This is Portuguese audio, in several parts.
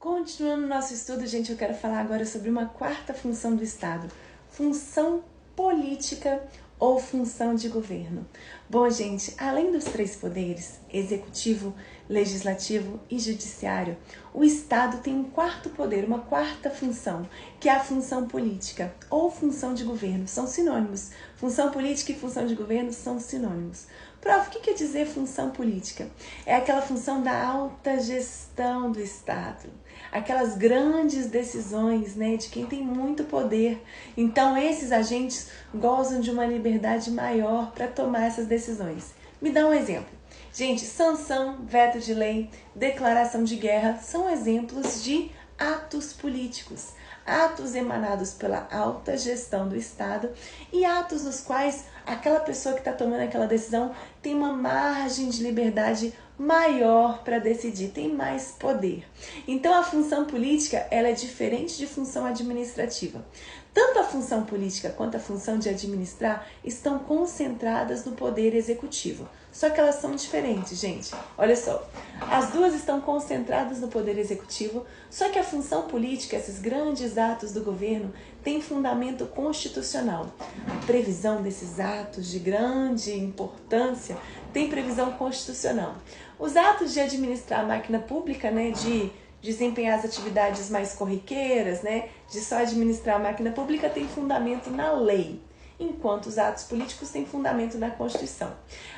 Continuando nosso estudo, gente, eu quero falar agora sobre uma quarta função do Estado, função política ou função de governo. Bom, gente, além dos três poderes, executivo, legislativo e judiciário, o Estado tem um quarto poder, uma quarta função, que é a função política ou função de governo. São sinônimos. Função política e função de governo são sinônimos. Prof, o que quer dizer função política? É aquela função da alta gestão do Estado, aquelas grandes decisões, né, de quem tem muito poder. Então, esses agentes gozam de uma liberdade maior para tomar essas decisões. Me dá um exemplo. Gente, sanção, veto de lei, declaração de guerra são exemplos de atos políticos, atos emanados pela alta gestão do Estado e atos nos quais aquela pessoa que está tomando aquela decisão tem uma margem de liberdade maior para decidir, tem mais poder. Então a função política ela é diferente de função administrativa. Tanto a função política quanto a função de administrar estão concentradas no poder executivo. Só que elas são diferentes, gente. Olha só, as duas estão concentradas no poder executivo, só que a função política, esses grandes atos do governo, tem fundamento constitucional. A previsão desses atos de grande importância tem previsão constitucional. Os atos de administrar a máquina pública, né, de desempenhar as atividades mais corriqueiras, né, de só administrar a máquina pública, tem fundamento na lei, enquanto os atos políticos têm fundamento na Constituição.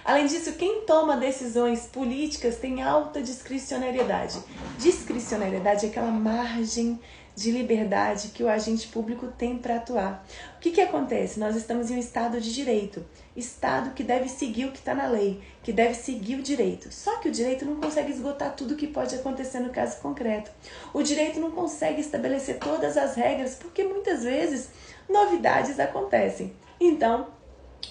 Além disso, quem toma decisões políticas tem alta discricionariedade. Discricionariedade é aquela margem de liberdade que o agente público tem para atuar. O que acontece? Nós estamos em um Estado de direito, Estado que deve seguir o que está na lei, que deve seguir o direito. Só que o direito não consegue esgotar tudo o que pode acontecer no caso concreto. O direito não consegue estabelecer todas as regras, porque muitas vezes novidades acontecem. Então,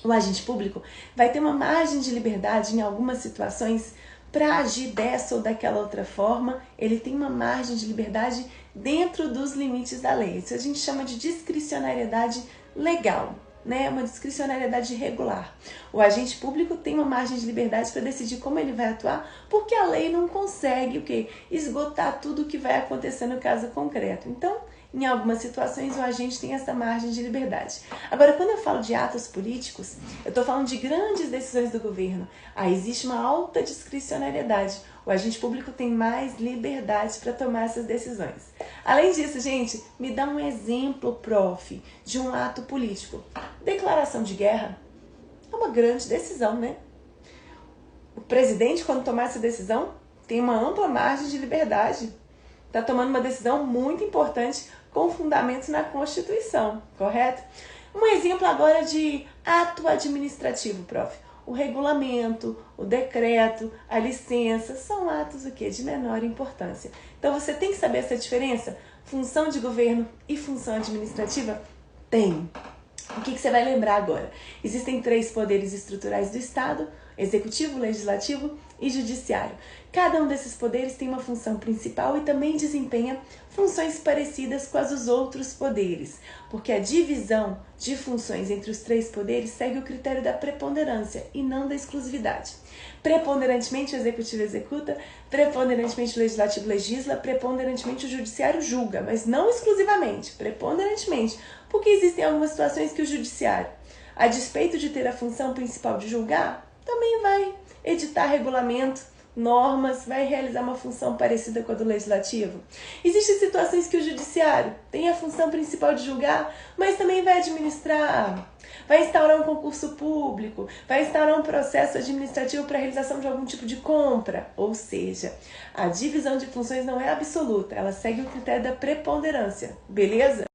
o agente público vai ter uma margem de liberdade em algumas situações para agir dessa ou daquela outra forma. Ele tem uma margem de liberdade dentro dos limites da lei. Isso a gente chama de discricionariedade legal, né? Uma discricionariedade regular. O agente público tem uma margem de liberdade para decidir como ele vai atuar, porque a lei não consegue o quê? Esgotar tudo o que vai acontecer no caso concreto. Então, em algumas situações, o agente tem essa margem de liberdade. Agora, quando eu falo de atos políticos, eu estou falando de grandes decisões do governo. Aí existe uma alta discricionariedade. O agente público tem mais liberdade para tomar essas decisões. Além disso, gente, me dá um exemplo, prof, de um ato político. Declaração de guerra é uma grande decisão, né? O presidente, quando tomar essa decisão, tem uma ampla margem de liberdade. Está tomando uma decisão muito importante com fundamentos na Constituição, correto? Um exemplo agora de ato administrativo, prof. O regulamento, o decreto, a licença, são atos o quê? De menor importância. Então você tem que saber essa diferença? Função de governo e função administrativa? Tem. O que você vai lembrar agora? Existem três poderes estruturais do Estado: executivo, legislativo e judiciário. Cada um desses poderes tem uma função principal e também desempenha funções parecidas com as dos outros poderes, porque a divisão de funções entre os três poderes segue o critério da preponderância e não da exclusividade. Preponderantemente o executivo executa, preponderantemente o legislativo legisla, preponderantemente o judiciário julga, mas não exclusivamente, preponderantemente, porque existem algumas situações que o judiciário, a despeito de ter a função principal de julgar, também vai editar regulamento, normas, vai realizar uma função parecida com a do legislativo. Existem situações que o judiciário tem a função principal de julgar, mas também vai administrar, vai instaurar um concurso público, vai instaurar um processo administrativo para a realização de algum tipo de compra. Ou seja, a divisão de funções não é absoluta, ela segue o critério da preponderância, beleza?